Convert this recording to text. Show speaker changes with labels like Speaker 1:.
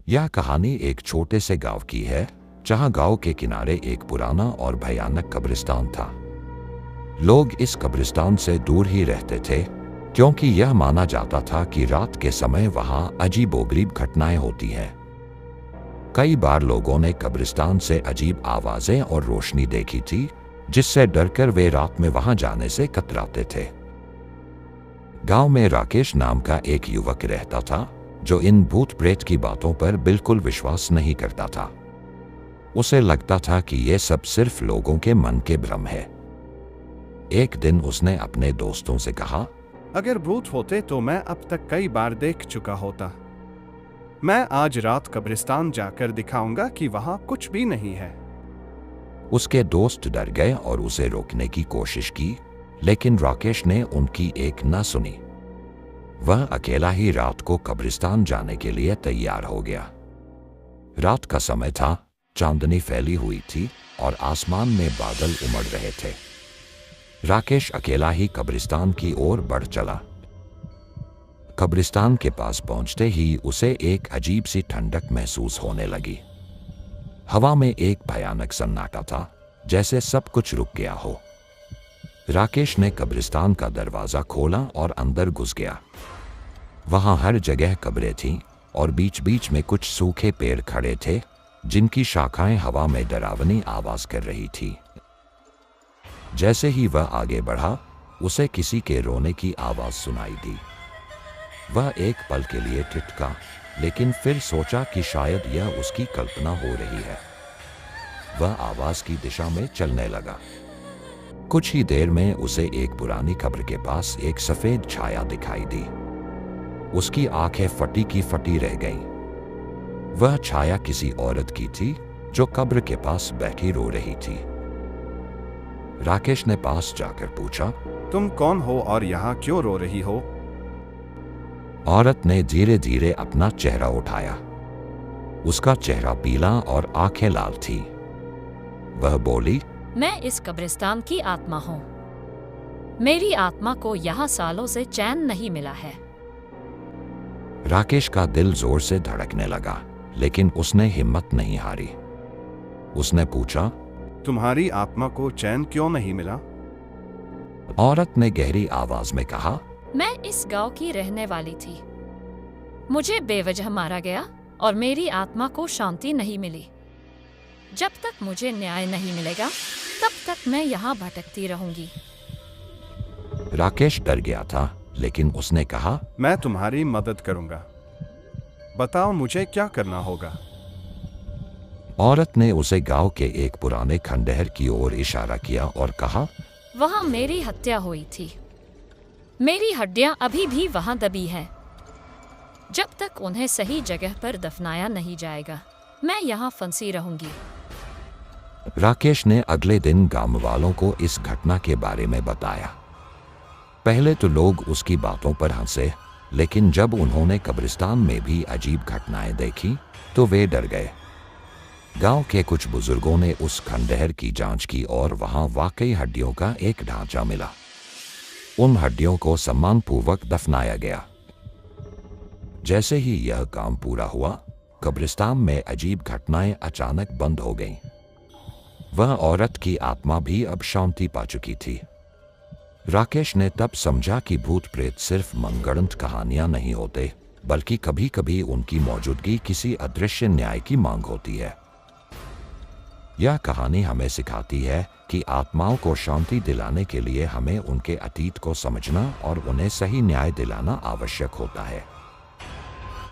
Speaker 1: यह कहानी एक छोटे से गांव की है, जहां गांव के किनारे एक पुराना और भयानक कब्रिस्तान था। लोग इस कब्रिस्तान से दूर ही रहते थे, क्योंकि यह माना जाता था कि रात के समय वहां अजीबोगरीब घटनाएं होती हैं। कई बार लोगों ने कब्रिस्तान से अजीब आवाजें और रोशनी देखी थी, जिससे डरकर वे रात में वहां जाने से कतराते थे। गांव में राकेश नाम का एक युवक रहता था, जो इन भूत प्रेत की बातों पर बिल्कुल विश्वास नहीं करता था। उसे लगता था कि ये सब सिर्फ लोगों के मन के भ्रम है। एक दिन उसने अपने दोस्तों से कहा,
Speaker 2: अगर भूत होते तो मैं अब तक कई बार देख चुका होता। मैं आज रात कब्रिस्तान जाकर दिखाऊंगा कि वहां कुछ भी नहीं है।
Speaker 1: उसके दोस्त डर गए और उसे रोकने की कोशिश की, लेकिन राकेश ने उनकी एक न सुनी। वह अकेला ही रात को कब्रिस्तान जाने के लिए तैयार हो गया। रात का समय था, चांदनी फैली हुई थी और आसमान में बादल उमड़ रहे थे। राकेश अकेला ही कब्रिस्तान की ओर बढ़ चला। कब्रिस्तान के पास पहुंचते ही उसे एक अजीब सी ठंडक महसूस होने लगी। हवा में एक भयानक सन्नाटा था, जैसे सब कुछ रुक गया हो। राकेश ने कब्रिस्तान का दरवाजा खोला और अंदर घुस गया। वहां हर जगह कब्रें थीं और बीच बीच में कुछ सूखे पेड़ खड़े थे, जिनकी शाखाएं हवा में डरावनी आवाज कर रही थी। जैसे ही वह आगे बढ़ा, उसे किसी के रोने की आवाज सुनाई दी। वह एक पल के लिए ठिठका, लेकिन फिर सोचा कि शायद यह उसकी कल्पना हो रही है। वह आवाज की दिशा में चलने लगा। कुछ ही देर में उसे एक पुरानी कब्र के पास एक सफेद छाया दिखाई दी। उसकी आंखें फटी की फटी रह गईं। वह छाया किसी औरत की थी, जो कब्र के पास बैठी रो रही थी। राकेश ने पास जाकर पूछा,
Speaker 2: तुम कौन हो और यहाँ क्यों रो रही हो?
Speaker 1: औरत ने धीरे धीरे अपना चेहरा उठाया। उसका चेहरा पीला और आंखें लाल थी। वह बोली,
Speaker 3: मैं इस कब्रिस्तान की आत्मा हूँ। मेरी आत्मा को यहाँ सालों से चैन नहीं मिला है।
Speaker 1: राकेश का दिल जोर से धड़कने लगा, लेकिन उसने हिम्मत नहीं हारी। उसने पूछा,
Speaker 2: तुम्हारी आत्मा को चैन क्यों नहीं मिला?
Speaker 1: औरत ने गहरी आवाज में कहा,
Speaker 3: मैं इस गांव की रहने वाली थी। मुझे बेवजह मारा गया और मेरी आत्मा को शांति नहीं मिली। जब तक मुझे न्याय नहीं मिलेगा, तब तक मैं यहाँ भटकती रहूंगी।
Speaker 1: राकेश डर गया था, लेकिन उसने कहा,
Speaker 2: मैं तुम्हारी मदद करूंगा। बताओ मुझे क्या करना होगा?
Speaker 1: औरत ने उसे गांव के एक पुराने खंडहर की ओर इशारा किया और कहा,
Speaker 3: वहाँ मेरी हत्या हुई थी। मेरी हड्डियां अभी भी वहाँ दबी हैं। जब तक उन्हें सही जगह पर दफनाया नहीं जाएगा, मैं यहाँ फंसी रहूंगी।
Speaker 1: राकेश ने अगले दिन गांव वालों को इस घटना के बारे में बताया। पहले तो लोग उसकी बातों पर हंसे, लेकिन जब उन्होंने कब्रिस्तान में भी अजीब घटनाएं देखी, तो वे डर गए। गांव के कुछ बुजुर्गों ने उस खंडहर की जांच की और वहां वाकई हड्डियों का एक ढांचा मिला। उन हड्डियों को सम्मानपूर्वक दफनाया गया। जैसे ही यह काम पूरा हुआ, कब्रिस्तान में अजीब घटनाएं अचानक बंद हो गईं। वह औरत की आत्मा भी अब शांति पा चुकी थी। राकेश ने तब समझा कि भूत प्रेत सिर्फ मनगढ़ंत कहानियां नहीं होते, बल्कि कभी कभी उनकी मौजूदगी किसी अदृश्य न्याय की मांग होती है। यह कहानी हमें सिखाती है कि आत्माओं को शांति दिलाने के लिए हमें उनके अतीत को समझना और उन्हें सही न्याय दिलाना आवश्यक होता है।